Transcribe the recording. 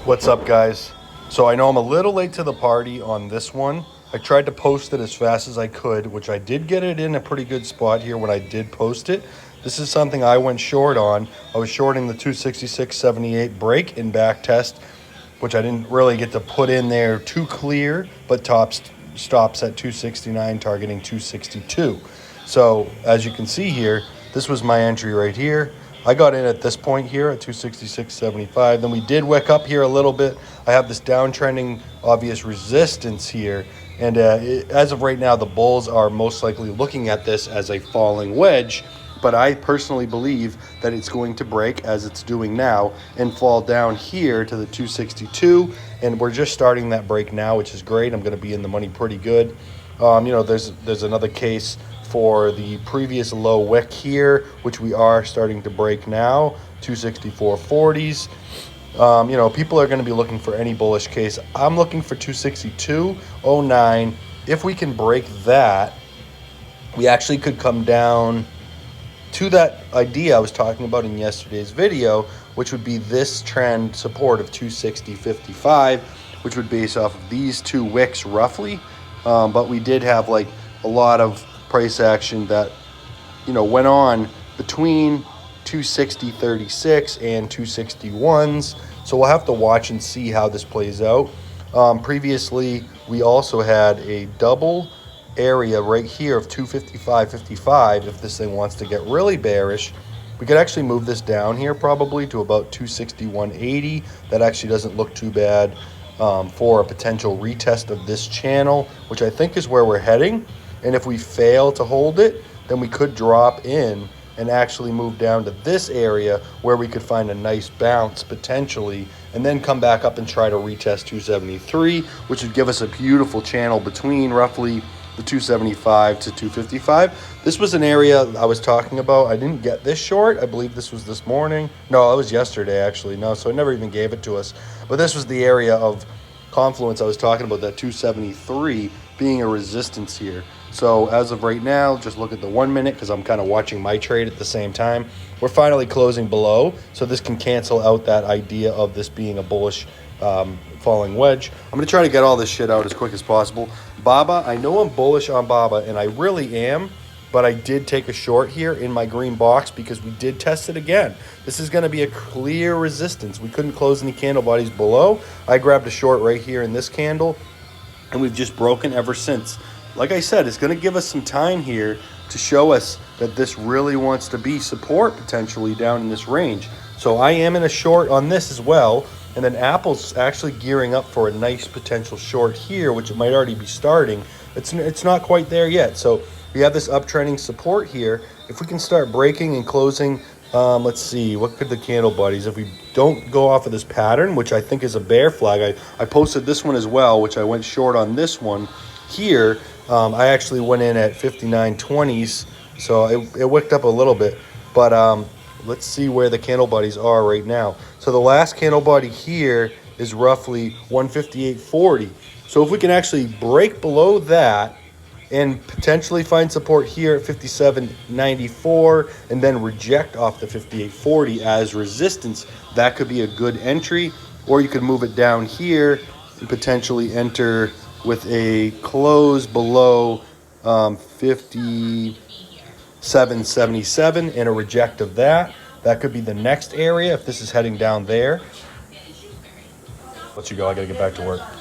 What's up, guys? So I know I'm a little late to the party on this one. I tried to post it as fast as I could, which I did get it in a pretty good spot here when I did post it. This is something I went short on. I was shorting the 266.78 break in back test, which I didn't really get to put in there too clear, but stops at 269, targeting 262. So as you can see here, this was my entry right here. I got in at this point here at 266.75. Then we did wick up here a little bit. I have this downtrending obvious resistance here. And as of right now, the bulls are most likely looking at this as a falling wedge. But I personally believe that it's going to break, as it's doing now, and fall down here to the 262. And we're just starting that break now, which is great. I'm going to be in the money pretty good. There's another case for the previous low wick here, which we are starting to break now, 264.40s. People are going to be looking for any bullish case. I'm looking for 262.09. If we can break that, we actually could come down to that idea I was talking about in yesterday's video, which would be this trend support of 260.55, which would base off of these two wicks roughly. But we did have like a lot of price action that went on between 260.36 and 261s, so we'll have to watch and see how this plays out. Previously we also had a double area right here of 255.55. If this thing wants to get really bearish, we could actually move this down here probably to about 261.80. That actually doesn't look too bad for a potential retest of this channel, which I think is where we're heading. And if we fail to hold it, then we could drop in and actually move down to this area where we could find a nice bounce potentially, and then come back up and try to retest 273, which would give us a beautiful channel between roughly the 275 to 255. This was an area I was talking about. I didn't get this short. I believe this was this morning. No, it was yesterday actually. No, so I never even gave it to us. But this was the area of confluence I was talking about, that 273 being a resistance here. So as of right now, just look at the 1 minute because I'm kind of watching my trade at the same time. We're finally closing below, so this can cancel out that idea of this being a bullish falling wedge. I'm going to try to get all this shit out as quick as possible. Baba, I know I'm bullish on Baba, and I really am, but I did take a short here in my green box because we did test it again. This is going to be a clear resistance. We couldn't close any candle bodies below. I grabbed a short right here in this candle, and we've just broken ever since. Like I said, it's going to give us some time here to show us that this really wants to be support potentially down in this range. So I am in a short on this as well. And then Apple's actually gearing up for a nice potential short here, which it might already be starting. It's not quite there yet. So we have this uptrending support here. If we can start breaking and closing, let's see, what could the candle bodies, if we don't go off of this pattern, which I think is a bear flag. I posted this one as well, which I went short on this one here. I actually went in at 59.20s, so it wicked up a little bit. But let's see where the candle bodies are right now. So the last candle body here is roughly 158.40. So if we can actually break below that and potentially find support here at 57.94 and then reject off the 58.40 as resistance, that could be a good entry. Or you could move it down here and potentially enter with a close below 57.77 and a reject of that. That could be the next area if this is heading down there. Let you go. I got to get back to work.